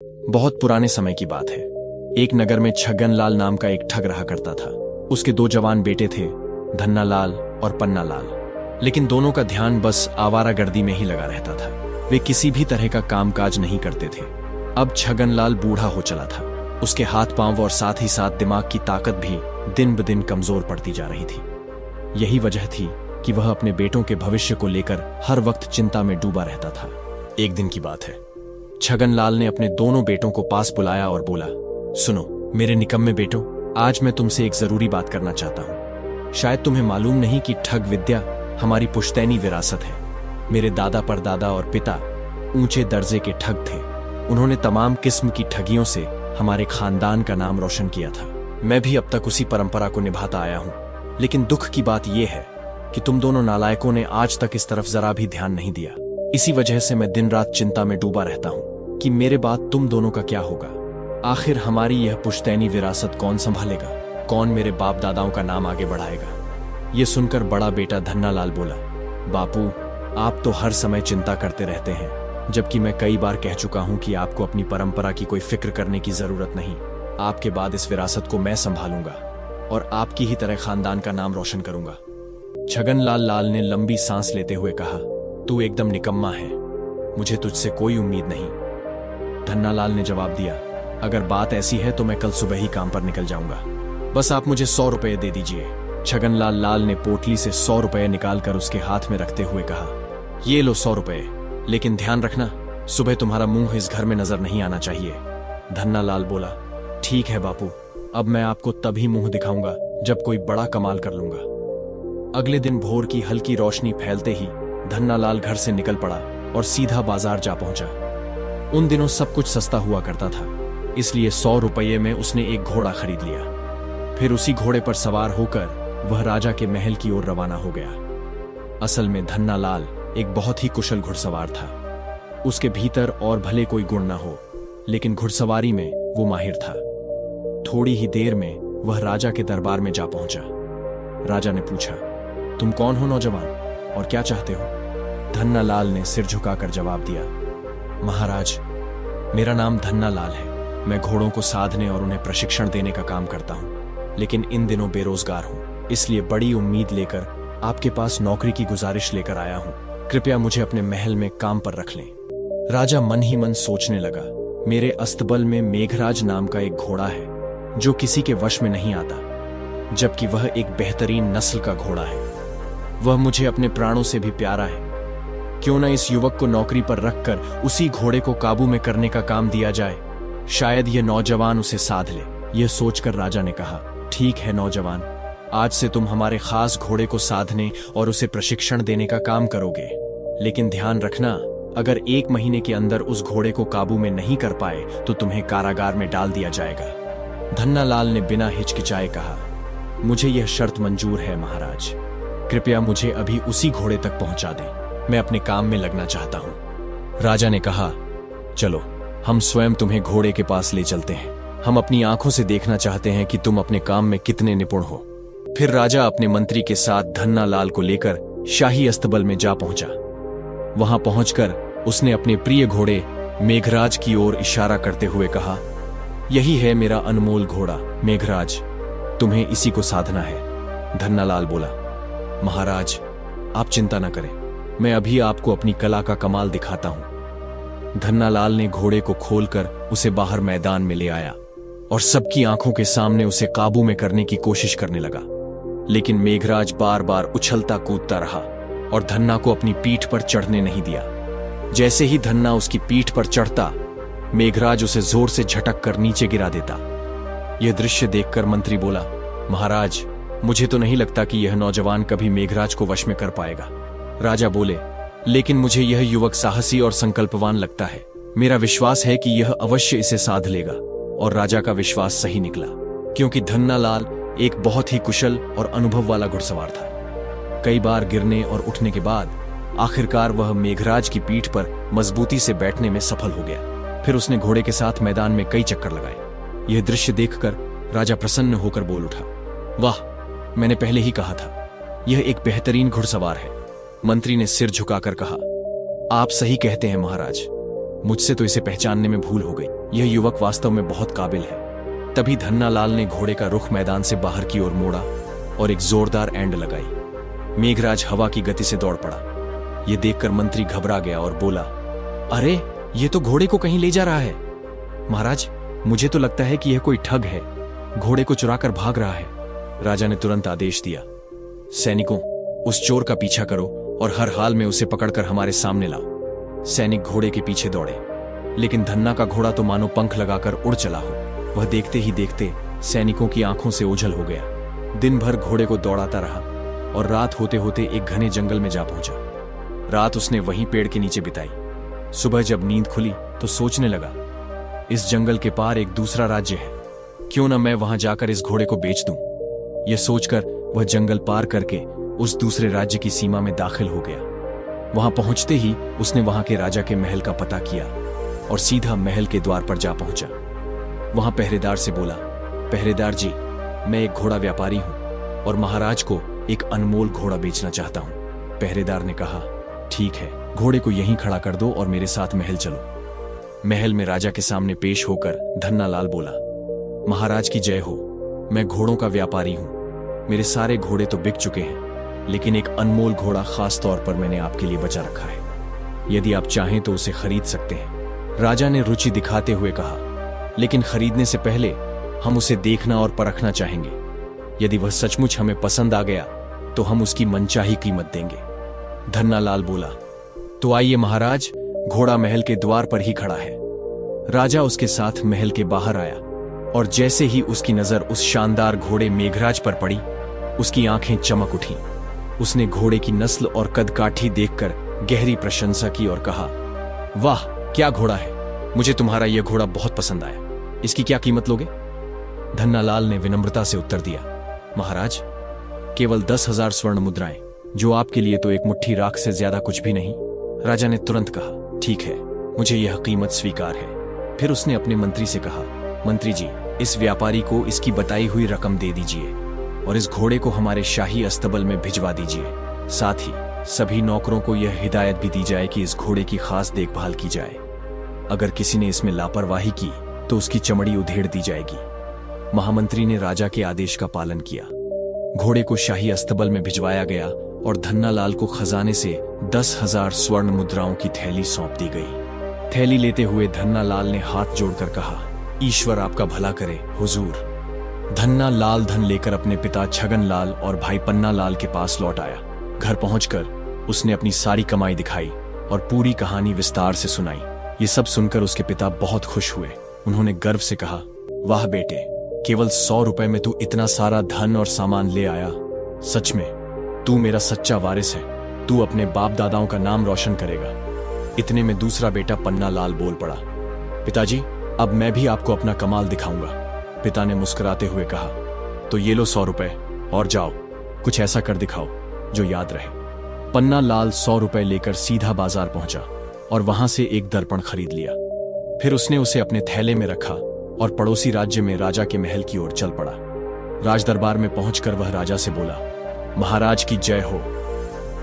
बहुत पुराने समय की बात है। एक नगर में छगन लाल नाम का एक ठग रहा करता था। उसके दो जवान बेटे थे, धन्ना लाल और पन्ना लाल। लेकिन दोनों का ध्यान बस आवारागर्दी में ही लगा रहता था। वे किसी भी तरह का कामकाज नहीं करते थे। अब छगन लाल बूढ़ा हो चला था। उसके हाथ पांव और साथ ही साथ दिमाग की ताकत भी दिन ब दिन कमजोर पड़ती जा रही थी। यही वजह थी कि वह अपने बेटों के भविष्य को लेकर हर वक्त चिंता में डूबा रहता था। एक दिन की बात है, छगन लाल ने अपने दोनों बेटों को पास बुलाया और बोला, सुनो मेरे निकम्मे बेटों, आज मैं तुमसे एक जरूरी बात करना चाहता हूँ। शायद तुम्हें मालूम नहीं कि ठग विद्या हमारी पुश्तैनी विरासत है। मेरे दादा परदादा और पिता ऊंचे दर्जे के ठग थे। उन्होंने तमाम किस्म की ठगियों से हमारे खानदान का नाम रोशन किया था। मैं भी अब तक उसी परंपरा को निभाता आया हूँ। लेकिन दुख की बात यह है कि तुम दोनों नालायकों ने आज तक इस तरफ जरा भी ध्यान नहीं दिया। इसी वजह से मैं दिन रात चिंता में डूबा रहता हूँ कि मेरे बाद तुम दोनों का क्या होगा। आखिर हमारी यह पुश्तैनी विरासत कौन संभालेगा? कौन मेरे बाप दादाओं का नाम आगे बढ़ाएगा? ये सुनकर बड़ा बेटा धन्ना लाल बोला, बापू आप तो हर समय चिंता करते रहते हैं, जबकि मैं कई बार कह चुका हूं कि आपको अपनी परंपरा की कोई फिक्र करने की जरूरत नहीं। आपके बाद इस विरासत को मैं संभालूंगा और आपकी ही तरह खानदान का नाम रोशन करूंगा। छगन लाल लाल ने लंबी सांस लेते हुए कहा, तू एकदम निकम्मा है, मुझे तुझसे कोई उम्मीद नहीं। धन्ना लाल ने जवाब दिया, अगर बात ऐसी है तो मैं कल सुबह ही काम पर निकल जाऊंगा। बस आप मुझे 100 रुपए दे दीजिए। छगन लाल लाल ने पोटली से 100 रुपए निकालकर उसके हाथ में रखते हुए कहा, ये लो 100 रुपए, लेकिन ध्यान रखना सुबह तुम्हारा मुंह इस घर में नजर नहीं आना चाहिए। धन्ना लाल बोला, ठीक है बापू, अब मैं आपको तभी मुंह दिखाऊंगा जब कोई बड़ा कमाल कर लूंगा। अगले दिन भोर की हल्की रोशनी फैलते ही धन्ना लाल घर से निकल पड़ा और सीधा बाजार जा पहुंचा। उन दिनों सब कुछ सस्ता हुआ करता था, इसलिए 100 रुपये में उसने एक घोड़ा खरीद लिया। फिर उसी घोड़े पर सवार होकर वह राजा के महल की ओर रवाना हो गया। असल में धन्ना लाल एक बहुत ही कुशल घुड़सवार था। उसके भीतर और भले कोई गुण न हो, लेकिन घुड़सवारी में वो माहिर था। थोड़ी ही देर में वह राजा के दरबार में जा पहुंचा। राजा ने पूछा, तुम कौन हो नौजवान और क्या चाहते हो? धन्ना लाल ने सिर झुकाकर जवाब दिया, महाराज मेरा नाम धन्ना लाल है। मैं घोड़ों को साधने और उन्हें प्रशिक्षण देने का काम करता हूं, लेकिन इन दिनों बेरोजगार हूं, इसलिए बड़ी उम्मीद लेकर आपके पास नौकरी की गुजारिश लेकर आया हूं। कृपया मुझे अपने महल में काम पर रख लें। राजा मन ही मन सोचने लगा, मेरे अस्तबल में मेघराज नाम का एक घोड़ा है जो किसी के वश में नहीं आता, जबकि वह एक बेहतरीन नस्ल का घोड़ा है। वह मुझे अपने प्राणों से भी प्यारा है। क्यों न इस युवक को नौकरी पर रखकर उसी घोड़े को काबू में करने का काम दिया जाए, शायद यह नौजवान उसे साध ले। यह सोचकर राजा ने कहा, ठीक है नौजवान, आज से तुम हमारे खास घोड़े को साधने और उसे प्रशिक्षण देने का काम करोगे। लेकिन ध्यान रखना, अगर 1 महीने के अंदर उस घोड़े को काबू में नहीं कर पाए तो तुम्हें कारागार में डाल दिया जाएगा। धन्ना लाल ने बिना हिचकिचाए कहा, मुझे यह शर्त मंजूर है महाराज। कृपया मुझे अभी उसी घोड़े तक पहुंचा दें, मैं अपने काम में लगना चाहता हूं। राजा ने कहा, चलो हम स्वयं तुम्हें घोड़े के पास ले चलते हैं। हम अपनी आंखों से देखना चाहते हैं कि तुम अपने काम में कितने निपुण हो। फिर राजा अपने मंत्री के साथ धन्ना लाल को लेकर शाही अस्तबल में जा पहुंचा। वहां पहुंचकर उसने अपने प्रिय घोड़े मेघराज की ओर इशारा करते हुए कहा, यही है मेरा अनमोल घोड़ा मेघराज, तुम्हें इसी को साधना है। धन्ना लाल बोला, महाराज आप चिंता न करें, मैं अभी आपको अपनी कला का कमाल दिखाता हूं। धन्ना लाल ने घोड़े को खोलकर उसे बाहर मैदान में ले आया और सबकी आंखों के सामने उसे काबू में करने की कोशिश करने लगा। लेकिन मेघराज बार बार उछलता कूदता रहा और धन्ना को अपनी पीठ पर चढ़ने नहीं दिया। जैसे ही धन्ना उसकी पीठ पर चढ़ता, मेघराज उसे जोर से झटक कर नीचे गिरा देता। यह दृश्य देखकर मंत्री बोला, महाराज मुझे तो नहीं लगता कि यह नौजवान कभी मेघराज को वश में कर पाएगा। राजा बोले, लेकिन मुझे यह युवक साहसी और संकल्पवान लगता है। मेरा विश्वास है कि यह अवश्य इसे साध लेगा। और राजा का विश्वास सही निकला, क्योंकि धन्ना लाल एक बहुत ही कुशल और अनुभव वाला घुड़सवार था। कई बार गिरने और उठने के बाद आखिरकार वह मेघराज की पीठ पर मजबूती से बैठने में सफल हो गया। फिर उसने घोड़े के साथ मैदान में कई चक्कर लगाए। यह दृश्य देखकर राजा प्रसन्न होकर बोल उठा, वाह, मैंने पहले ही कहा था, यह एक बेहतरीन घुड़सवार है। मंत्री ने सिर झुकाकर कहा, आप सही कहते हैं महाराज, मुझसे तो इसे पहचानने में भूल हो गई। यह युवक वास्तव में बहुत काबिल है। तभी धन्ना लाल ने घोड़े का रुख मैदान से बाहर की ओर मोड़ा और एक जोरदार एंड लगाई। मेघराज हवा की गति से दौड़ पड़ा। यह देखकर मंत्री घबरा गया और बोला, अरे ये तो घोड़े को कहीं ले जा रहा है। महाराज, मुझे तो लगता है कि यह कोई ठग है, घोड़े को चुराकर भाग रहा है। राजा ने तुरंत आदेश दिया, सैनिकों, उस चोर का पीछा करो और हर हाल में उसे पकड़कर हमारे सामने लाओ। सैनिक घोड़े के पीछे दौड़े, लेकिन धन्ना का घोड़ा तो मानो पंख लगाकर उड़ चला हो। वह देखते ही देखते सैनिकों की आंखों से ओझल हो गया। दिन भर घोड़े को दौड़ाता रहा और रात होते होते एक घने जंगल में जा पहुंचा। रात उसने वहीं पेड़ के नीचे बिताई। सुबह जब नींद खुली तो सोचने लगा, इस जंगल के पार एक दूसरा राज्य है, क्यों न मैं वहां जाकर इस घोड़े को बेच दूं। यह सोचकर वह जंगल पार करके उस दूसरे राज्य की सीमा में दाखिल हो गया। वहां पहुंचते ही उसने वहां के राजा के महल का पता किया और सीधा महल के द्वार पर जा पहुंचा। वहां पहरेदार से बोला, पहरेदार जी, मैं एक घोड़ा व्यापारी हूं और महाराज को एक अनमोल घोड़ा बेचना चाहता हूं। पहरेदार ने कहा, ठीक है, घोड़े को यहीं खड़ा कर दो और मेरे साथ महल चलो। महल में राजा के सामने पेश होकर धन्ना लाल बोला, महाराज की जय हो, मैं घोड़ों का व्यापारी हूं। मेरे सारे घोड़े तो बिक चुके हैं, लेकिन एक अनमोल घोड़ा खास तौर पर मैंने आपके लिए बचा रखा है। यदि आप चाहें तो उसे खरीद सकते हैं। राजा ने रुचि दिखाते हुए कहा, लेकिन खरीदने से पहले हम उसे देखना और परखना चाहेंगे। यदि वह सचमुच हमें पसंद आ गया तो हम उसकी मनचाही कीमत देंगे। धन्ना लाल बोला, तो आइए महाराज, घोड़ा महल के द्वार पर ही खड़ा है। राजा उसके साथ महल के बाहर आया और जैसे ही उसकी नजर उस शानदार घोड़े मेघराज पर पड़ी, उसकी आंखें चमक उठी। उसने घोड़े की नस्ल और कदकाठी देखकर गहरी प्रशंसा की और कहा, वाह क्या घोड़ा है, मुझे तुम्हारा यह घोड़ा बहुत पसंद आया। इसकी क्या कीमत लोगे? धन्ना लाल ने विनम्रता से उत्तर दिया, महाराज, केवल 10,000 स्वर्ण मुद्राएं, जो आपके लिए तो एक मुट्ठी राख से ज्यादा कुछ भी नहीं। राजा ने तुरंत कहा, ठीक है, मुझे यह कीमत स्वीकार है। फिर उसने अपने मंत्री से कहा, मंत्री जी, इस व्यापारी को इसकी बताई हुई रकम दे दीजिए और इस घोड़े को हमारे शाही अस्तबल में भिजवा दीजिए। साथ ही सभी नौकरों को यह हिदायत भी दी जाए कि इस घोड़े की खास देखभाल की जाए। अगर किसी ने इसमें लापरवाही की तो उसकी चमड़ी उधेड़ दी जाएगी। महामंत्री ने राजा के आदेश का पालन किया। घोड़े को शाही अस्तबल में भिजवाया गया और धन्ना लाल को खजाने से 10,000 स्वर्ण मुद्राओं की थैली सौंप दी गई। थैली लेते हुए धन्ना लाल ने हाथ जोड़कर कहा, ईश्वर आपका भला करे हुजूर। धन्ना लाल धन लेकर अपने पिता छगन लाल और भाई पन्ना लाल के पास लौट आया। घर पहुंचकर उसने अपनी सारी कमाई दिखाई और पूरी कहानी विस्तार से सुनाई। ये सब सुनकर उसके पिता बहुत खुश हुए। उन्होंने गर्व से कहा, वाह बेटे, केवल 100 रुपए में तू इतना सारा धन और सामान ले आया। सच में तू मेरा सच्चा वारिस है। तू अपने बाप दादाओं का नाम रोशन करेगा। इतने में दूसरा बेटा पन्ना लाल बोल पड़ा, पिताजी, अब मैं भी आपको अपना कमाल दिखाऊंगा। पिता ने मुस्कुराते हुए कहा, तो ये लो 100 रुपए और जाओ, कुछ ऐसा कर दिखाओ जो याद रहे। पन्ना लाल 100 रुपए लेकर सीधा बाजार पहुंचा और वहां से एक दर्पण खरीद लिया। फिर उसने उसे अपने थैले में रखा और पड़ोसी राज्य में राजा के महल की ओर चल पड़ा। राजदरबार में पहुंचकर वह राजा से बोला, महाराज की जय हो।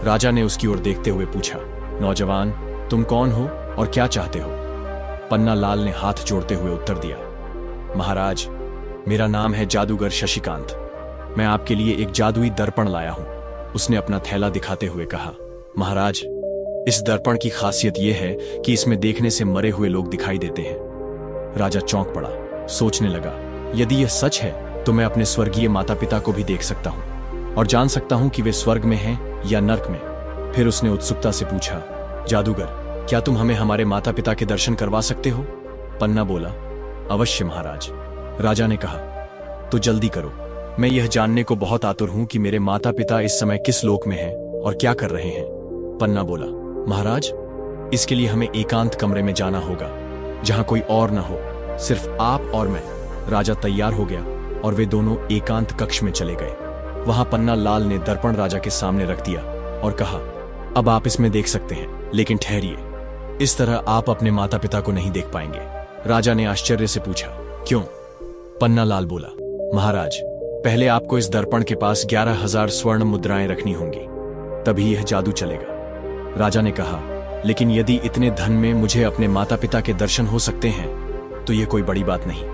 राजा ने उसकी ओर देखते हुए पूछा, नौजवान, तुम कौन हो और क्या चाहते हो? पन्ना लाल ने हाथ जोड़ते हुए उत्तर दिया, महाराज, मेरा नाम है जादूगर शशिकांत। मैं आपके लिए एक जादुई दर्पण लाया हूं। उसने अपना थैला दिखाते हुए कहा, महाराज, इस दर्पण की खासियत यह है कि इसमें देखने से मरे हुए लोग दिखाई देते हैं। राजा चौंक पड़ा, सोचने लगा, यदि यह सच है तो मैं अपने स्वर्गीय माता पिता को भी देख सकता हूं और जान सकता हूं कि वे स्वर्ग में हैं या नर्क में। फिर उसने उत्सुकता से पूछा, जादूगर, क्या तुम हमें हमारे माता पिता के दर्शन करवा सकते हो? पन्ना बोला, अवश्य महाराज। राजा ने कहा, तो जल्दी करो, मैं यह जानने को बहुत आतुर हूं कि मेरे माता पिता इस समय किस लोक में हैं और क्या कर रहे हैं। पन्ना बोला, महाराज, इसके लिए हमें एकांत कमरे में जाना होगा जहां कोई और न हो, सिर्फ आप और मैं। राजा तैयार हो गया और वे दोनों एकांत कक्ष में चले गए। वहां पन्ना लाल ने दर्पण राजा के सामने रख दिया और कहा, अब आप इसमें देख सकते हैं, लेकिन ठहरिए, इस तरह आप अपने माता पिता को नहीं देख पाएंगे। राजा ने आश्चर्य से पूछा, क्यों? पन्ना लाल बोला, महाराज, पहले आपको इस दर्पण के पास 11,000 स्वर्ण मुद्राएं रखनी होंगी, तभी यह जादू चलेगा। राजा ने कहा, लेकिन यदि इतने धन में मुझे अपने माता पिता के दर्शन हो सकते हैं तो ये कोई बड़ी बात नहीं।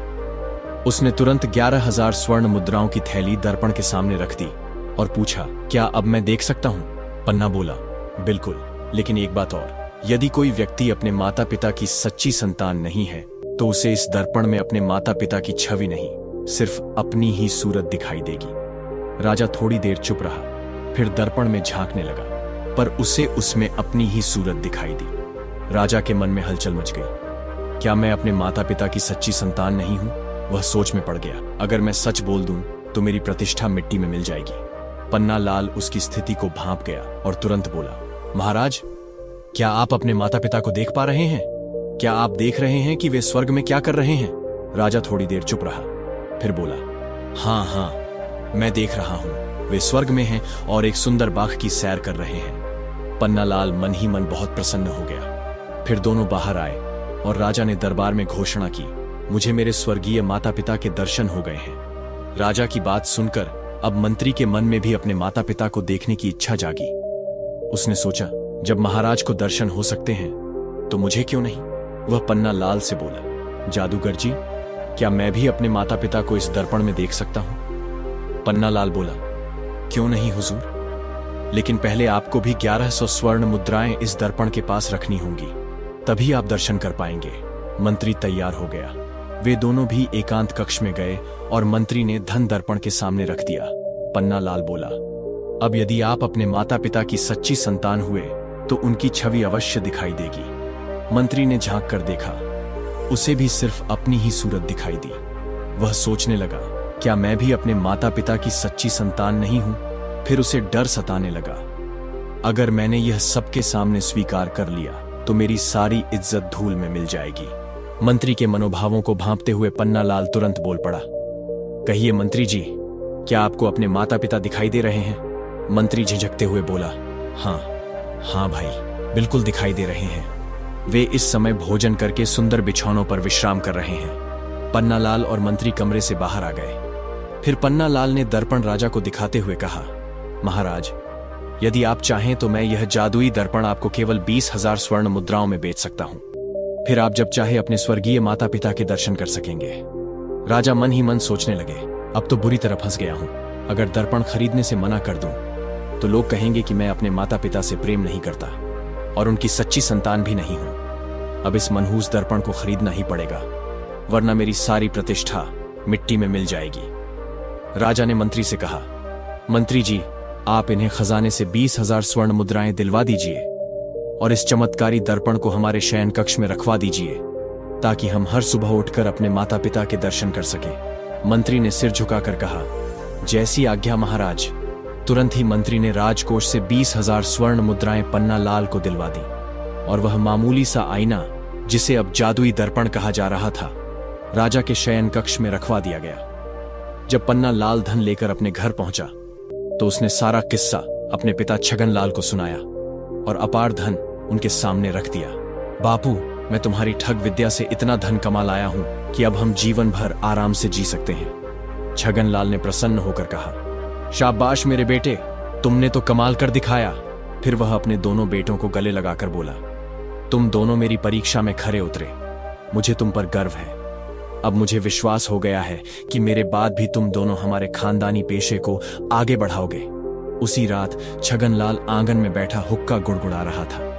उसने तुरंत 11,000 स्वर्ण मुद्राओं की थैली दर्पण के सामने रख दी और पूछा, क्या अब मैं देख सकता हूं? पन्ना बोला, बिल्कुल, लेकिन एक बात और, यदि कोई व्यक्ति अपने माता पिता की सच्ची संतान नहीं है तो उसे इस दर्पण में अपने माता पिता की छवि नहीं, सिर्फ अपनी ही सूरत दिखाई देगी। राजा थोड़ी देर चुप रहा, फिर दर्पण में झांकने लगा, पर उसे उसमें अपनी ही सूरत दिखाई दी। राजा के मन में हलचल मच गई। क्या मैं अपने माता पिता की सच्ची संतान नहीं हूं? वह सोच में पड़ गया। अगर मैं सच बोल दूं तो मेरी प्रतिष्ठा मिट्टी में मिल जाएगी। पन्ना लाल उसकी स्थिति को भांप गया और तुरंत बोला, महाराज, क्या आप अपने माता पिता को देख पा रहे हैं? क्या आप देख रहे हैं कि वे स्वर्ग में क्या कर रहे हैं? राजा थोड़ी देर चुप रहा, फिर बोला, हाँ हाँ, मैं देख रहा हूं, वे स्वर्ग में हैं और एक सुंदर बाघ की सैर कर रहे हैं। पन्ना लाल मन ही मन बहुत प्रसन्न हो गया। फिर दोनों बाहर आए और राजा ने दरबार में घोषणा की, मुझे मेरे स्वर्गीय माता पिता के दर्शन हो गए हैं। राजा की बात सुनकर अब मंत्री के मन में भी अपने माता पिता को देखने की इच्छा जागी। उसने सोचा, जब महाराज को दर्शन हो सकते हैं तो मुझे क्यों नहीं? वह पन्ना लाल से बोला, जादूगर जी, क्या मैं भी अपने माता पिता को इस दर्पण में देख सकता हूं? पन्ना लाल बोला, क्यों नहीं हुजूर, लेकिन पहले आपको भी 1100 स्वर्ण मुद्राएं इस दर्पण के पास रखनी होंगी, तभी आप दर्शन कर पाएंगे। मंत्री तैयार हो गया। वे दोनों भी एकांत कक्ष में गए और मंत्री ने धन दर्पण के सामने रख दिया। पन्ना लाल बोला, अब यदि आप अपने माता पिता की सच्ची संतान हुए तो उनकी छवि अवश्य दिखाई देगी। मंत्री ने झांक कर देखा, उसे भी सिर्फ अपनी ही सूरत दिखाई दी। वह सोचने लगा, क्या मैं भी अपने माता पिता की सच्ची संतान नहीं हूं? फिर उसे डर सताने लगा, अगर मैंने यह सबके सामने स्वीकार कर लिया तो मेरी सारी इज्जत धूल में मिल जाएगी। मंत्री के मनोभावों को भांपते हुए पन्ना लाल तुरंत बोल पड़ा, कहिए मंत्री जी, क्या आपको अपने माता पिता दिखाई दे रहे हैं? मंत्री झिझकते हुए बोला, हाँ भाई, बिल्कुल दिखाई दे रहे हैं। वे इस समय भोजन करके सुंदर बिछौनों पर विश्राम कर रहे हैं। पन्ना लाल और मंत्री कमरे से बाहर आ गए। फिर पन्ना लाल ने दर्पण राजा को दिखाते हुए कहा, महाराज, यदि आप चाहें तो मैं यह जादुई दर्पण आपको केवल 20,000 स्वर्ण मुद्राओं में बेच सकता हूं। फिर आप जब चाहे अपने स्वर्गीय माता पिता के दर्शन कर सकेंगे। राजा मन ही मन सोचने लगे, अब तो बुरी तरह फंस गया हूं। अगर दर्पण खरीदने से मना कर दूं तो लोग कहेंगे कि मैं अपने माता पिता से प्रेम नहीं करता और उनकी सच्ची संतान भी नहीं हूं। अब इस मनहूस दर्पण को खरीदना ही पड़ेगा, वरना मेरी सारी प्रतिष्ठा मिट्टी में मिल जाएगी। राजा ने मंत्री से कहा, मंत्री जी, आप इन्हें खजाने से 20,000 स्वर्ण मुद्राएं दिलवा दीजिए और इस चमत्कारी दर्पण को हमारे शयन कक्ष में रखवा दीजिए, ताकि हम हर सुबह उठकर अपने माता पिता के दर्शन कर सकें। मंत्री ने सिर झुकाकर कहा, जैसी आज्ञा महाराज। तुरंत ही मंत्री ने राजकोष से 20,000 स्वर्ण मुद्राएं पन्ना लाल को दिलवा दी और वह मामूली सा आईना, जिसे अब जादुई दर्पण कहा जा रहा था, राजा के शयन कक्ष में रखवा दिया गया। जब पन्ना लाल धन लेकर अपने घर पहुंचा तो उसने सारा किस्सा अपने पिता छगन लाल को सुनाया और अपार धन उनके सामने रख दिया। बापू, मैं तुम्हारी ठग विद्या से इतना धन कमा लाया हूं कि अब हम जीवन भर आराम से जी सकते हैं। छगन लाल ने प्रसन्न होकर कहा, शाबाश मेरे बेटे, तुमने तो कमाल कर दिखाया। फिर वह अपने दोनों बेटों को गले लगाकर बोला, तुम दोनों मेरी परीक्षा में खरे उतरे, मुझे तुम पर गर्व है। अब मुझे विश्वास हो गया है कि मेरे बाद भी तुम दोनों हमारे खानदानी पेशे को आगे बढ़ाओगे। उसी रात छगन लाल आंगन में बैठा हुक्का गुड़गुड़ा रहा था।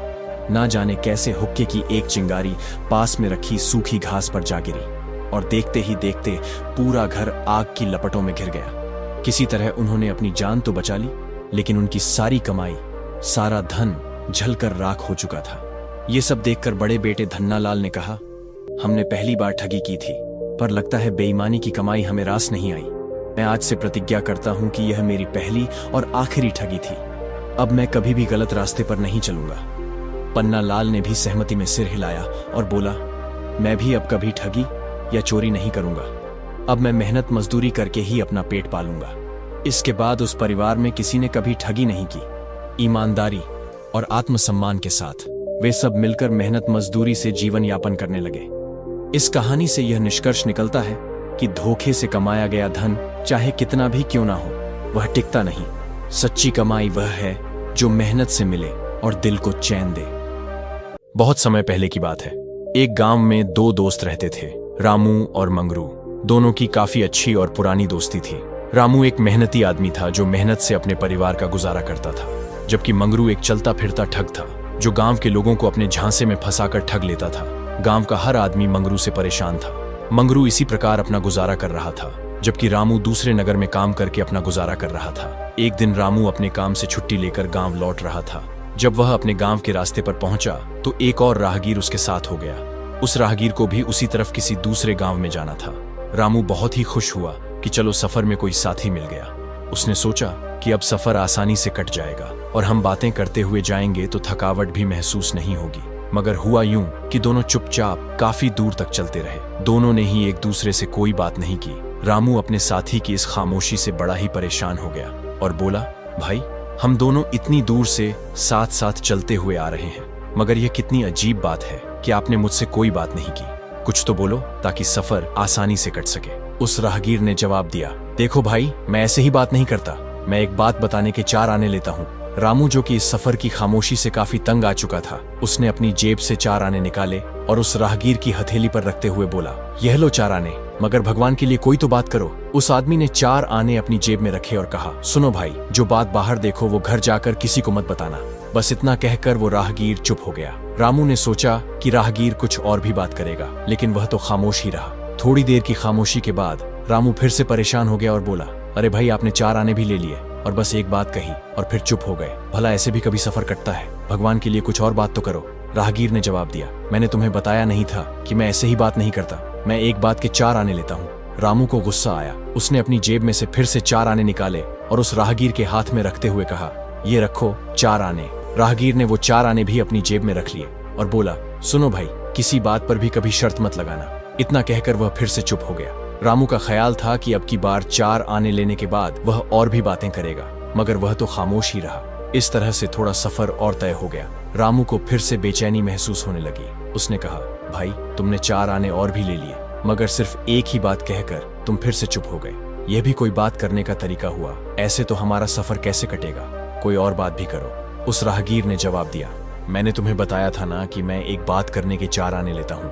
ना जाने कैसे हुक्के की एक चिंगारी पास में रखी सूखी घास पर जा गिरी और देखते ही देखते पूरा घर आग की लपटों में घिर गया। किसी तरह उन्होंने अपनी जान तो बचा ली, लेकिन उनकी सारी कमाई, सारा धन जलकर राख हो चुका था। ये सब देखकर बड़े बेटे धन्नालाल ने कहा, हमने पहली बार ठगी की थी, पर लगता है बेईमानी की कमाई हमें रास नहीं आई। मैं आज से प्रतिज्ञा करता हूं कि यह मेरी पहली और आखिरी ठगी थी। अब मैं कभी भी गलत रास्ते पर नहीं चलूंगा। पन्ना लाल ने भी सहमति में सिर हिलाया और बोला, मैं भी अब कभी ठगी या चोरी नहीं करूंगा। अब मैं मेहनत मजदूरी करके ही अपना पेट पालूंगा। इसके बाद उस परिवार में किसी ने कभी ठगी नहीं की। ईमानदारी और आत्मसम्मान के साथ वे सब मिलकर मेहनत मजदूरी से जीवन यापन करने लगे। इस कहानी से यह निष्कर्ष निकलता है कि धोखे से कमाया गया धन चाहे कितना भी क्यों ना हो, वह टिकता नहीं। सच्ची कमाई वह है जो मेहनत से मिले और दिल को चैन दे। बहुत समय पहले की बात है। एक गांव में दो दोस्त रहते थे, रामू और मंगरू। दोनों की काफी अच्छी और पुरानी दोस्ती थी। रामू एक मेहनती आदमी था जो मेहनत से अपने परिवार का गुजारा करता था, जबकि मंगरू एक चलता फिरता ठग था जो गांव के लोगों को अपने झांसे में फंसाकर ठग लेता था। गांव का हर आदमी मंगरू से परेशान था। मंगरू इसी प्रकार अपना गुजारा कर रहा था, जबकि रामू दूसरे नगर में काम करके अपना गुजारा कर रहा था। एक दिन रामू अपने काम से छुट्टी लेकर गांव लौट रहा था। जब वह अपने गांव के रास्ते पर पहुंचा तो एक और राहगीर उसके साथ हो गया। उस राहगीर को भी उसी तरफ किसी दूसरे गांव में जाना था। रामू बहुत ही खुश हुआ कि चलो सफर में कोई साथी मिल गया। उसने सोचा कि अब सफर आसानी से कट जाएगा और हम बातें करते हुए जाएंगे तो थकावट भी महसूस नहीं होगी। मगर हुआ यूं कि दोनों चुपचाप काफी दूर तक चलते रहे। दोनों ने ही एक दूसरे से कोई बात नहीं की। रामू अपने साथी की इस खामोशी से बड़ा ही परेशान हो गया और बोला, भाई, हम दोनों इतनी दूर से साथ साथ चलते हुए आ रहे हैं, मगर यह कितनी अजीब बात है कि आपने मुझसे कोई बात नहीं की। कुछ तो बोलो ताकि सफर आसानी से कट सके। उस राहगीर ने जवाब दिया, देखो भाई, मैं ऐसे ही बात नहीं करता। मैं एक बात बताने के 4 आने लेता हूँ। रामू, जो कि इस सफर की खामोशी से काफी तंग आ चुका था, उसने अपनी जेब से 4 आने निकाले और उस राहगीर की हथेली पर रखते हुए बोला, यह लो 4 आने, मगर भगवान के लिए कोई तो बात करो। उस आदमी ने 4 आने अपनी जेब में रखे और कहा, सुनो भाई, जो बात बाहर देखो वो घर जाकर किसी को मत बताना। बस इतना कहकर वो राहगीर चुप हो गया। रामू ने सोचा कि राहगीर कुछ और भी बात करेगा, लेकिन वह तो खामोश ही रहा। थोड़ी देर की खामोशी के बाद रामू फिर से परेशान हो गया और बोला, अरे भाई, आपने 4 आने भी ले लिए और बस एक बात कही और फिर चुप हो गए। भला ऐसे भी कभी सफर कटता है? भगवान के लिए कुछ और बात तो करो। राहगीर ने जवाब दिया, मैंने तुम्हें बताया नहीं था कि मैं ऐसे ही बात नहीं करता। मैं एक बात के 4 आने लेता हूँ। रामू को गुस्सा आया। उसने अपनी जेब में से फिर से 4 आने निकाले और उस राहगीर के हाथ में रखते हुए कहा, ये रखो 4 आने। राहगीर ने वो 4 आने भी अपनी जेब में रख लिए और बोला, सुनो भाई, किसी बात पर भी कभी शर्त मत लगाना। इतना कहकर वह फिर से चुप हो गया। रामू का ख्याल था कि अब की बार 4 आने लेने के बाद वह और भी बातें करेगा, मगर वह तो खामोश ही रहा। इस तरह से थोड़ा सफर और तय हो गया। रामू को फिर से बेचैनी महसूस होने लगी। उसने कहा, भाई, तुमने 4 आने और भी ले लिए, मगर सिर्फ एक ही बात कहकर तुम फिर से चुप हो गए। यह भी कोई बात करने का तरीका हुआ? ऐसे तो हमारा सफर कैसे कटेगा? कोई और बात भी करो। उस राहगीर ने जवाब दिया, मैंने तुम्हें बताया था ना कि मैं एक बात करने के 4 आने लेता हूँ।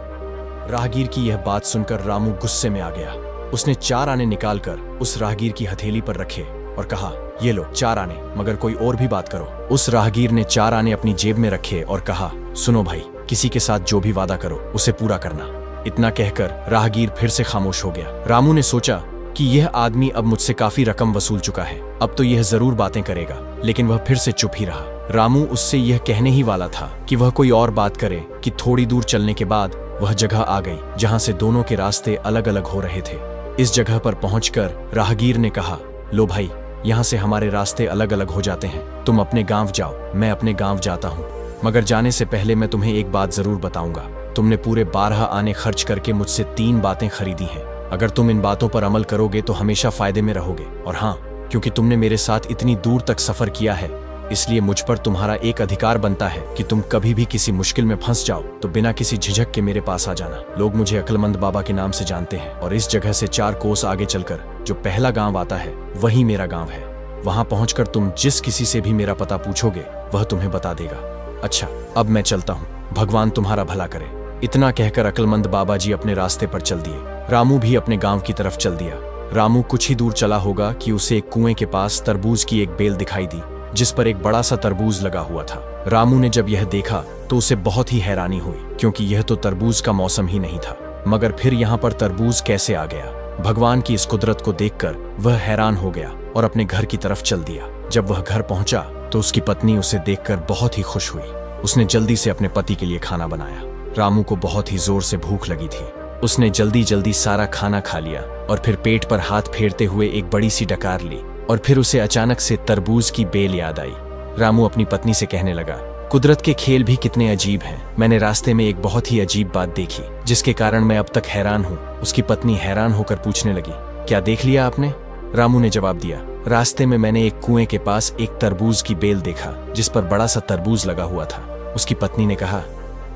राहगीर की यह बात सुनकर रामू गुस्से में आ गया। उसने 4 आने निकालकर उस राहगीर की हथेली पर रखे और कहा, ये लो 4 आने, मगर कोई और भी बात करो। उस राहगीर ने 4 आने अपनी जेब में रखे और कहा, सुनो भाई, किसी के साथ जो भी वादा करो उसे पूरा करना। इतना कहकर राहगीर फिर से खामोश हो गया। रामू ने सोचा कि यह आदमी अब मुझसे काफी रकम वसूल चुका है, अब तो यह जरूर बातें करेगा, लेकिन वह फिर से चुप ही रहा। रामू उससे यह कहने ही वाला था कि वह कोई और बात करे कि थोड़ी दूर चलने के बाद वह जगह आ गई जहां से दोनों के रास्ते अलग अलग हो रहे थे। इस जगह पर पहुंचकर राहगीर ने कहा, लो भाई, यहाँ से हमारे रास्ते अलग अलग हो जाते हैं। तुम अपने गांव जाओ, मैं अपने गांव जाता हूँ, मगर जाने से पहले मैं तुम्हें एक बात जरूर बताऊंगा। तुमने पूरे 12 आने खर्च करके मुझसे 3 बातें खरीदी हैं। अगर तुम इन बातों पर अमल करोगे तो हमेशा फायदे में रहोगे। और हाँ, क्योंकि तुमने मेरे साथ इतनी दूर तक सफर किया है, इसलिए मुझ पर तुम्हारा एक अधिकार बनता है कि तुम कभी भी किसी मुश्किल में फंस जाओ तो बिना किसी झिझक के मेरे पास आ जाना। लोग मुझे अक्लमंद बाबा के नाम से जानते हैं और इस जगह से 4 कोस आगे चलकर जो पहला गांव आता है वही मेरा गांव है। वहां पहुंचकर तुम जिस किसी से भी मेरा पता पूछोगे वह तुम्हें बता देगा। अच्छा, अब मैं चलता हूँ, भगवान तुम्हारा भला करे। इतना कहकर अक्लमंद बाबा जी अपने रास्ते पर चल दिए। रामू भी अपने गांव की तरफ चल दिया। रामू कुछ ही दूर चला होगा कि उसे एक कुएं के पास तरबूज की एक बेल दिखाई दी, जिस पर एक बड़ा सा तरबूज लगा हुआ था। रामू ने जब यह देखा तो उसे बहुत ही हैरानी हुई, क्योंकि यह तो तरबूज का मौसम ही नहीं था। मगर फिर यहाँ पर तरबूज कैसे आ गया? भगवान की इस कुदरत को देखकर वह हैरान हो गया और अपने घर की तरफ चल दिया। जब वह घर पहुंचा तो उसकी पत्नी उसे देखकर बहुत ही खुश हुई। उसने जल्दी से अपने पति के लिए खाना बनाया। रामू को बहुत ही जोर से भूख लगी थी। उसने जल्दी जल्दी सारा खाना खा लिया और फिर पेट पर हाथ फेरते हुए एक बड़ी सी डकार ली और फिर उसे अचानक से तरबूज की बेल याद आई। रामू अपनी पत्नी से कहने लगा, कुदरत के खेल भी कितने अजीब हैं। मैंने रास्ते में एक बहुत ही अजीब बात देखी जिसके कारण मैं अब तक हैरान हूँ। उसकी पत्नी हैरान होकर पूछने लगी, क्या देख लिया आपने? रामू ने जवाब दिया, रास्ते में मैंने एक कुएं के पास एक तरबूज की बेल देखा जिस पर बड़ा सा तरबूज लगा हुआ था। उसकी पत्नी ने कहा,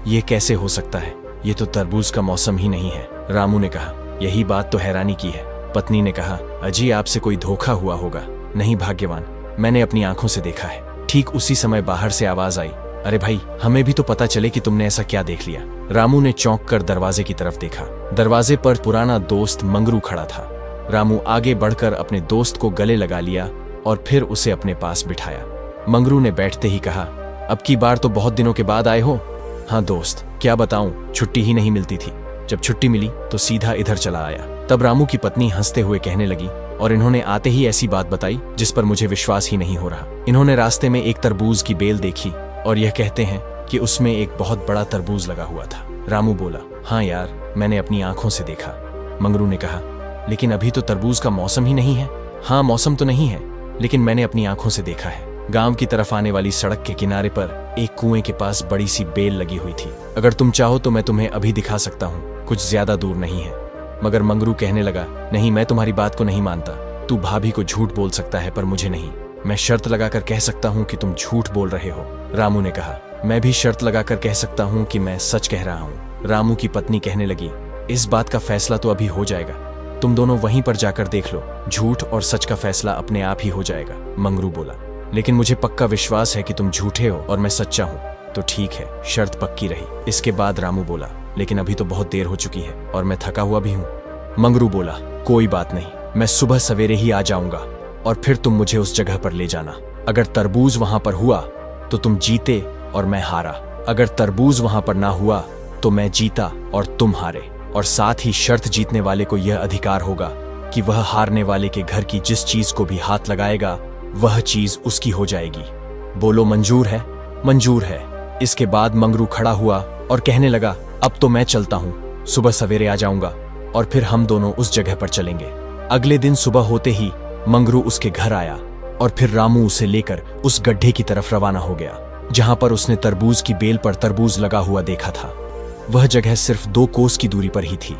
यह कैसे हो सकता है? ये तो तरबूज का मौसम ही नहीं है। रामू ने कहा, यही बात तो हैरानी की है। पत्नी ने कहा, अजी आपसे कोई धोखा हुआ होगा। नहीं भाग्यवान, मैंने अपनी आंखों से देखा है। ठीक उसी समय बाहर से आवाज आई, अरे भाई, हमें भी तो पता चले कि तुमने ऐसा क्या देख लिया। रामू ने चौंक कर दरवाजे की तरफ देखा। दरवाजे पर पुराना दोस्त मंगरू खड़ा था। रामू आगे बढ़कर अपने दोस्त को गले लगा लिया और फिर उसे अपने पास बिठाया। मंगरू ने बैठते ही कहा, अब की बार तो बहुत दिनों के बाद आए हो। हाँ दोस्त, क्या बताऊं, छुट्टी ही नहीं मिलती थी। जब छुट्टी मिली तो सीधा इधर चला आया। तब रामू की पत्नी हंसते हुए कहने लगी, और इन्होंने आते ही ऐसी बात बताई जिस पर मुझे विश्वास ही नहीं हो रहा। इन्होंने रास्ते में एक तरबूज की बेल देखी और यह कहते हैं कि उसमें एक बहुत बड़ा तरबूज लगा हुआ था। रामू बोला, हाँ यार, मैंने अपनी आंखों से देखा। मंगरू ने कहा, लेकिन अभी तो तरबूज का मौसम ही नहीं है। हाँ, मौसम तो नहीं है, लेकिन मैंने अपनी आंखों से देखा है। गांव की तरफ आने वाली सड़क के किनारे पर एक कुएं के पास बड़ी सी बेल लगी हुई थी। अगर तुम चाहो तो मैं तुम्हें अभी दिखा सकता हूँ, कुछ ज्यादा दूर नहीं है। मगर मंगरू कहने लगा, नहीं, मैं तुम्हारी बात को नहीं मानता। तू भाभी को झूठ बोल सकता है पर मुझे नहीं। मैं शर्त लगाकर कह सकता हूँ कि तुम झूठ बोल रहे हो। रामू ने कहा, मैं भी शर्त लगाकर कह सकता हूँ कि मैं सच कह रहा हूँ। रामू की पत्नी कहने लगी, इस बात का फैसला तो अभी हो जाएगा, तुम दोनों वहीं पर जाकर देख लो, झूठ और सच का फैसला अपने आप ही हो जाएगा। मंगरू बोला, लेकिन मुझे पक्का विश्वास है कि तुम झूठे हो और मैं सच्चा हूँ। तो ठीक है, शर्त पक्की रही। इसके बाद रामू बोला, लेकिन अभी तो बहुत देर हो चुकी है और मैं थका हुआ भी हूँ। मंगरू बोला, कोई बात नहीं, मैं सुबह सवेरे ही आ जाऊंगा और फिर तुम मुझे उस जगह पर ले जाना। अगर तरबूज वहां पर हुआ तो तुम जीते और मैं हारा। अगर तरबूज वहां पर ना हुआ तो मैं जीता और तुम हारे। और साथ ही शर्त जीतने वाले को यह अधिकार होगा कि वह हारने वाले के घर की जिस चीज को भी हाथ लगाएगा वह चीज उसकी हो जाएगी। बोलो, मंजूर है? मंजूर है। इसके बाद मंगरू खड़ा हुआ और कहने लगा, अब तो मैं चलता हूँ, सुबह सवेरे आ जाऊंगा और फिर हम दोनों उस जगह पर चलेंगे। अगले दिन सुबह होते ही मंगरू उसके घर आया और फिर रामू उसे लेकर उस गड्ढे की तरफ रवाना हो गया जहां पर उसने तरबूज की बेल पर तरबूज लगा हुआ देखा था। वह जगह सिर्फ 2 कोस की दूरी पर ही थी।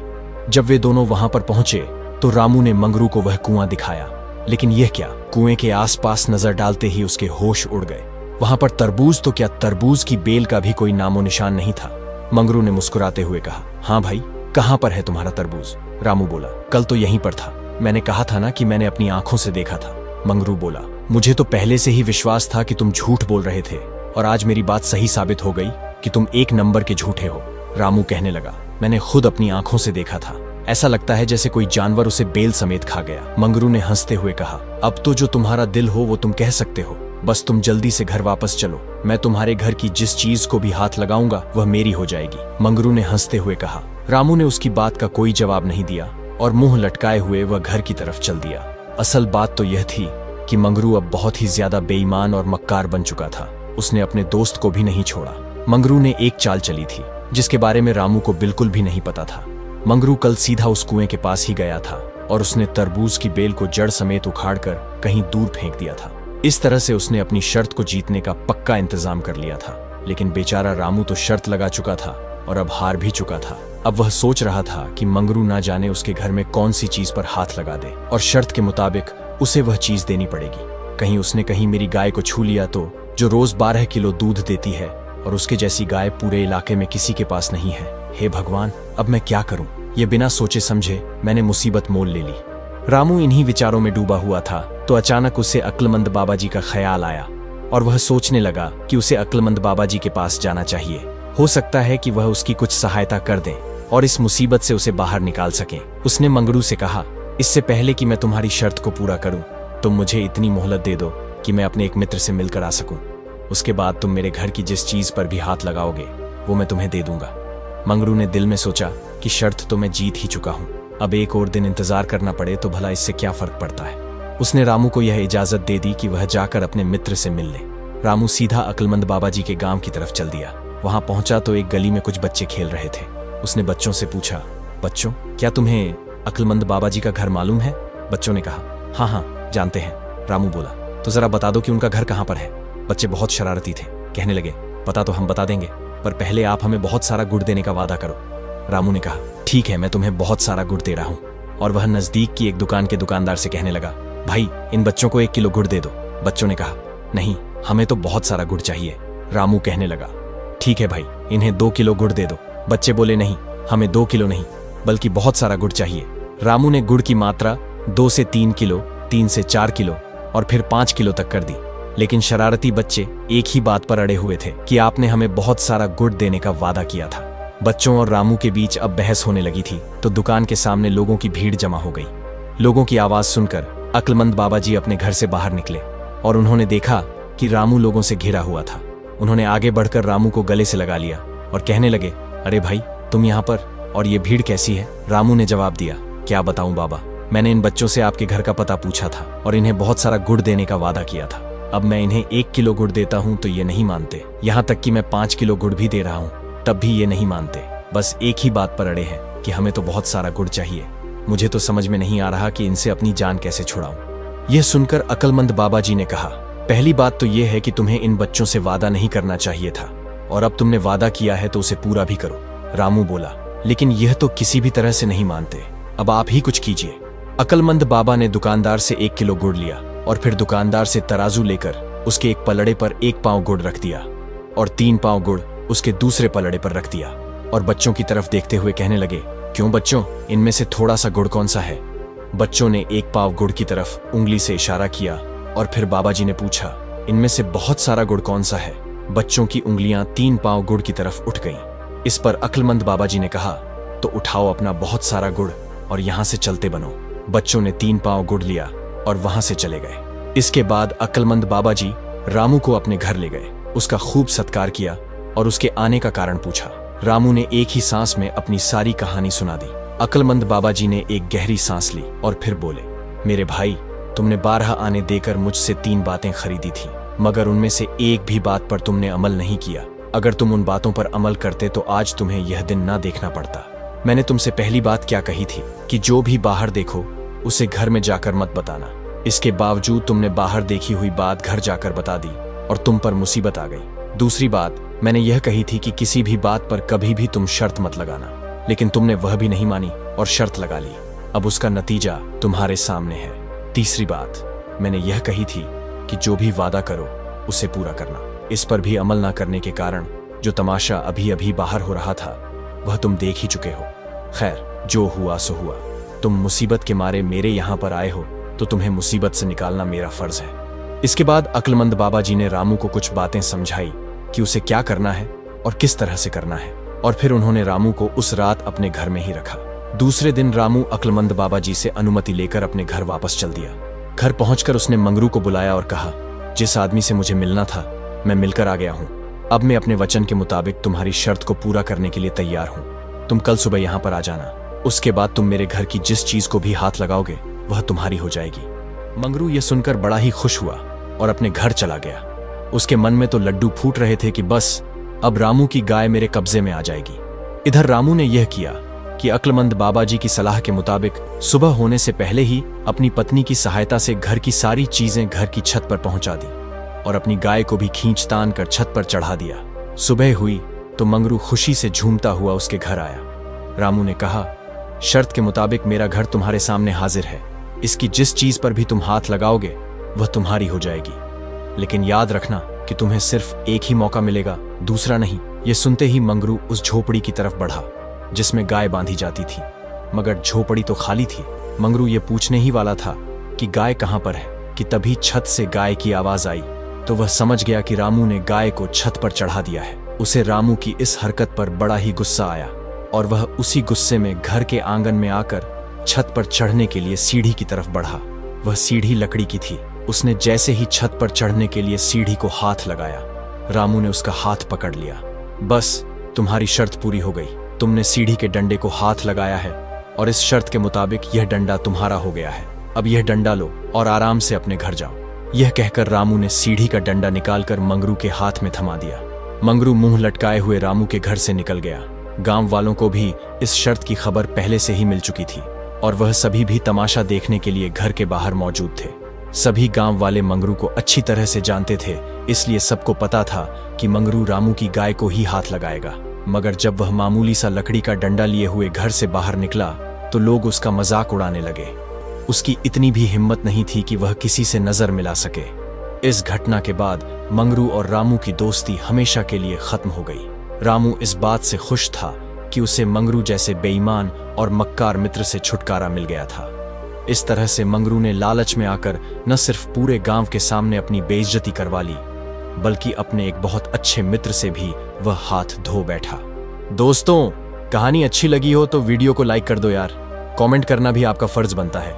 जब वे दोनों वहां पर पहुंचे तो रामू ने मंगरू को वह कुआं दिखाया, लेकिन यह क्या, कुएं के आसपास नजर डालते ही उसके होश उड़ गए। वहां पर तरबूज तो क्या, तरबूज की बेल का भी कोई नामो निशान नहीं था। मंगरू ने मुस्कुराते हुए कहा, हाँ भाई, कहां पर है तुम्हारा तरबूज? रामू बोला, कल तो यहीं पर था। मैंने कहा था ना कि मैंने अपनी आंखों से देखा था। मंगरू बोला, मुझे तो पहले से ही विश्वास था कि तुम झूठ बोल रहे थे और आज मेरी बात सही साबित हो गई कि तुम 1 नंबर के झूठे हो। रामू कहने लगा, मैंने खुद अपनी आंखों से देखा था। ऐसा लगता है जैसे कोई जानवर उसे बेल समेत खा गया। मंगरू ने हंसते हुए कहा, अब तो जो तुम्हारा दिल हो वो तुम कह सकते हो, बस तुम जल्दी से घर वापस चलो। मैं तुम्हारे घर की जिस चीज को भी हाथ लगाऊंगा वह मेरी हो जाएगी। मंगरू ने हंसते हुए कहा। रामू ने उसकी बात का कोई जवाब नहीं दिया और मुंह लटकाए हुए वह घर की तरफ चल दिया। असल बात तो यह थी कि मंगरू अब बहुत ही ज्यादा बेईमान और मक्कार बन चुका था। उसने अपने दोस्त को भी नहीं छोड़ा। मंगरू ने एक चाल चली थी जिसके बारे में रामू को बिल्कुल भी नहीं पता था। मंगरू कल सीधा उस कुएं के पास ही गया था और उसने तरबूज की बेल को जड़ समेत उखाड़कर कहीं दूर फेंक दिया था। इस तरह से उसने अपनी शर्त को जीतने का पक्का इंतजाम कर लिया था। लेकिन बेचारा रामू तो शर्त लगा चुका था और अब हार भी चुका था। अब वह सोच रहा था कि मंगरू ना जाने उसके घर में कौन सी चीज पर हाथ लगा दे और शर्त के मुताबिक उसे वह चीज देनी पड़ेगी। कहीं उसने कहीं मेरी गाय को छू लिया तो, जो रोज 12 किलो दूध देती है और उसके जैसी गाय पूरे इलाके में किसी के पास नहीं है। हे भगवान, अब मैं क्या करूं? ये बिना सोचे समझे मैंने मुसीबत मोल ले ली। रामू इन्हीं विचारों में डूबा हुआ था तो अचानक उसे अक्लमंद बाबा जी का ख्याल आया और वह सोचने लगा कि उसे अक्लमंद बाबा जी के पास जाना चाहिए। हो सकता है कि वह उसकी कुछ सहायता कर दें और इस मुसीबत से उसे बाहर निकाल सकें। उसने मंगरू से कहा, इससे पहले कि मैं तुम्हारी शर्त को पूरा करूं, तुम मुझे इतनी मोहलत दे दो कि मैं अपने एक मित्र से मिलकर आ सकूं। उसके बाद तुम मेरे घर की जिस चीज पर भी हाथ लगाओगे वो मैं तुम्हें दे दूंगा। मंगरू ने दिल में सोचा कि शर्त तो मैं जीत ही चुका हूं, अब एक और दिन इंतजार करना पड़े तो भला इससे क्या फर्क पड़ता है। उसने रामू को यह इजाजत दे दी कि वह जाकर अपने मित्र से मिल ले। रामू सीधा अक्लमंद बाबा जी के गांव की तरफ चल दिया। वहां पहुंचा तो एक गली में कुछ बच्चे खेल रहे थे। उसने बच्चों से पूछा, बच्चों, क्या तुम्हें अक्लमंद बाबा जी का घर मालूम है? बच्चों ने कहा, हाँ हाँ, जानते हैं। रामू बोला, तो जरा बता दो कि उनका घर कहाँ पर है। बच्चे बहुत शरारती थे, कहने लगे, पता तो हम बता देंगे, पर पहले आप हमें बहुत सारा गुड़ देने का वादा करो। रामू ने कहा, ठीक है, मैं तुम्हें बहुत सारा गुड़ दे रहा हूँ। और वह नजदीक की एक दुकान के दुकानदार से कहने लगा, भाई, इन बच्चों को 1 किलो गुड़ दे दो। बच्चों ने कहा, नहीं, हमें तो बहुत सारा गुड़ चाहिए। रामू कहने लगा, ठीक है भाई, इन्हें 2 किलो गुड़ दे दो। बच्चे बोले, नहीं, हमें 2 किलो नहीं बल्कि बहुत सारा गुड़ चाहिए। रामू ने गुड़ की मात्रा 2 से 3 किलो, 3 से 4 किलो और फिर 5 किलो तक कर दी। लेकिन शरारती बच्चे एक ही बात पर अड़े हुए थे कि आपने हमें बहुत सारा गुड़ देने का वादा किया था। बच्चों और रामू के बीच अब बहस होने लगी थी तो दुकान के सामने लोगों की भीड़ जमा हो गई। लोगों की आवाज सुनकर अक्लमंद बाबा जी अपने घर से बाहर निकले और उन्होंने देखा कि रामू लोगों से घिरा हुआ था। उन्होंने आगे बढ़कर रामू को गले से लगा लिया और कहने लगे, अरे भाई, तुम यहाँ पर, और ये भीड़ कैसी है? रामू ने जवाब दिया, क्या बताऊं बाबा, मैंने इन बच्चों से आपके घर का पता पूछा था और इन्हें बहुत सारा गुड़ देने का वादा किया था। अब मैं इन्हें 1 किलो गुड़ देता हूँ तो ये नहीं मानते, यहाँ तक कि मैं 5 किलो गुड़ भी दे रहा हूँ तब भी ये नहीं मानते। बस एक ही बात पर अड़े हैं कि हमें तो बहुत सारा गुड़ चाहिए। मुझे तो समझ में नहीं आ रहा कि इनसे अपनी जान कैसे छुड़ाऊं। यह सुनकर अक्लमंद बाबा जी ने कहा, पहली बात तो यह है कि तुम्हें इन बच्चों से वादा नहीं करना चाहिए था और अब तुमने वादा किया है तो उसे पूरा भी करो। रामू बोला, लेकिन यह तो किसी भी तरह से नहीं मानते, अब आप ही कुछ कीजिए। अक्लमंद बाबा ने दुकानदार से 1 किलो गुड़ लिया और फिर दुकानदार से तराजू लेकर उसके एक पलड़े पर 1 पाव गुड़ रख दिया और 3 पाव गुड़ उसके दूसरे पलड़े पर रख दिया और बच्चों की तरफ देखते हुए कहने लगे, क्यों बच्चों, इनमें से थोड़ा सा गुड़ कौन सा है? बच्चों ने 1 पाव गुड़ की तरफ उंगली से इशारा किया और फिर बाबा जी ने पूछा, इनमें से बहुत सारा गुड़ कौन सा है? बच्चों की उंगलियां 3 पाव गुड़ की तरफ उठ गईं। इस पर अक्लमंद बाबा जी ने कहा, तो उठाओ अपना बहुत सारा गुड़ और यहां से चलते बनो। बच्चों ने 3 पाव गुड़ लिया और वहां से चले गए। इसके बाद अक्लमंद बाबा जी रामू को अपने घर ले गए, उसका खूब सत्कार किया और उसके आने का कारण पूछा। रामू ने एक ही सांस में अपनी सारी कहानी सुना दी। अक्लमंद बाबा जी ने एक गहरी सांस ली और फिर बोले, मेरे भाई, तुमने 12 आने देकर मुझसे 3 बातें खरीदी थी, मगर उनमें से एक भी बात पर तुमने अमल नहीं किया। अगर तुम उन बातों पर अमल करते तो आज तुम्हें यह दिन ना देखना पड़ता। मैंने तुमसे पहली बात क्या कही थी कि जो भी बाहर देखो उसे घर में जाकर मत बताना। इसके बावजूद तुमने बाहर देखी हुई बात घर जाकर बता दी और तुम पर मुसीबत आ गई। दूसरी बात मैंने यह कही थी कि किसी भी बात पर कभी भी तुम शर्त मत लगाना, लेकिन तुमने वह भी नहीं मानी और शर्त लगा ली। अब उसका नतीजा तुम्हारे सामने है। तीसरी बात मैंने यह कही थी कि जो भी वादा करो उसे पूरा करना। इस पर भी अमल ना करने के कारण जो तमाशा अभी अभी बाहर हो रहा था वह तुम देख ही चुके हो। खैर, जो हुआ सो हुआ। तुम मुसीबत के मारे मेरे यहाँ पर आए हो तो तुम्हें मुसीबत से निकालना मेरा फर्ज है। इसके बाद अक्लमंद बाबा जी ने रामू को कुछ बातें समझाई कि उसे क्या करना है और किस तरह से करना है, और फिर उन्होंने रामू को उस रात अपने घर में ही रखा। दूसरे दिन रामू अक्लमंद बाबा जी से अनुमति लेकर अपने घर वापस चल दिया। घर पहुंचकर उसने मंगरू को बुलाया और कहा, जिस आदमी से मुझे मिलना था मैं मिलकर आ गया हूं। अब मैं अपने वचन के मुताबिक तुम्हारी शर्त को पूरा करने के लिए तैयार हूं। तुम कल सुबह यहां पर आ जाना। उसके बाद तुम मेरे घर की जिस चीज को भी हाथ लगाओगे वह तुम्हारी हो जाएगी। मंगरू यह सुनकर बड़ा ही खुश हुआ और अपने घर चला गया। उसके मन में तो लड्डू फूट रहे थे कि बस अब रामू की गाय मेरे कब्जे में आ जाएगी। इधर रामू ने यह किया कि अक्लमंद बाबा जी की सलाह के मुताबिक सुबह होने से पहले ही अपनी पत्नी की सहायता से घर की सारी चीजें घर की छत पर पहुंचा दी और अपनी गाय को भी खींच तान कर छत पर चढ़ा दिया। सुबह हुई तो मंगरू खुशी से झूमता हुआ उसके घर आया। रामू ने कहा, शर्त के मुताबिक मेरा घर तुम्हारे सामने हाजिर है। इसकी जिस चीज पर भी तुम हाथ लगाओगे वह तुम्हारी हो जाएगी, लेकिन याद रखना कि तुम्हें सिर्फ एक ही मौका मिलेगा, दूसरा नहीं। यह सुनते ही मंगरू उस झोपड़ी की तरफ बढ़ा जिसमें गाय बांधी जाती थी, मगर झोपड़ी तो खाली थी। मंगरू ये पूछने ही वाला था कि गाय कहां पर है कि तभी छत से गाय की आवाज आई तो वह समझ गया कि रामू ने गाय को छत पर चढ़ा दिया है। उसे रामू की इस हरकत पर बड़ा ही गुस्सा आया और वह उसी गुस्से में घर के आंगन में आकर छत पर चढ़ने के लिए सीढ़ी की तरफ बढ़ा। वह सीढ़ी लकड़ी की थी। उसने जैसे ही छत पर चढ़ने के लिए सीढ़ी को हाथ लगाया, रामू ने उसका हाथ पकड़ लिया। बस तुम्हारी शर्त पूरी हो गई। तुमने सीढ़ी के डंडे को हाथ लगाया है और इस शर्त के मुताबिक यह डंडा तुम्हारा हो गया है। अब यह डंडा लो और आराम से अपने घर जाओ। यह कहकर रामू ने सीढ़ी का डंडा निकालकर मंगरू के हाथ में थमा दिया। मंगरू मुंह लटकाए हुए रामू के घर से निकल गया। गांव वालों को भी इस शर्त की खबर पहले से ही मिल चुकी थी और वह सभी भी तमाशा देखने के लिए घर के बाहर मौजूद थे। सभी गांव वाले मंगरू को अच्छी तरह से जानते थे, इसलिए सबको पता था कि मंगरू रामू की गाय को ही हाथ लगाएगा। मगर जब वह मामूली सा लकड़ी का डंडा लिए हुए घर से बाहर निकला तो लोग उसका मजाक उड़ाने लगे। उसकी इतनी भी हिम्मत नहीं थी कि वह किसी से नजर मिला सके। इस घटना के बाद मंगरू और रामू की दोस्ती हमेशा के लिए खत्म हो गई। रामू इस बात से खुश था कि उसे मंगरू जैसे बेईमान और मक्कार मित्र से छुटकारा मिल गया था। इस तरह से मंगरू ने लालच में आकर न सिर्फ पूरे गांव के सामने अपनी बेइज्जती करवा ली, बल्कि अपने एक बहुत अच्छे मित्र से भी वह हाथ धो बैठा। दोस्तों, कहानी अच्छी लगी हो तो वीडियो को लाइक कर दो यार। कमेंट करना भी आपका फर्ज बनता है।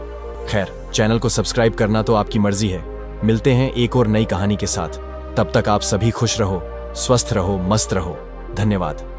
खैर, चैनल को सब्सक्राइब करना तो आपकी मर्जी है। मिलते हैं एक और नई कहानी के साथ। तब तक आप सभी खुश रहो, स्वस्थ रहो, मस्त रहो। धन्यवाद।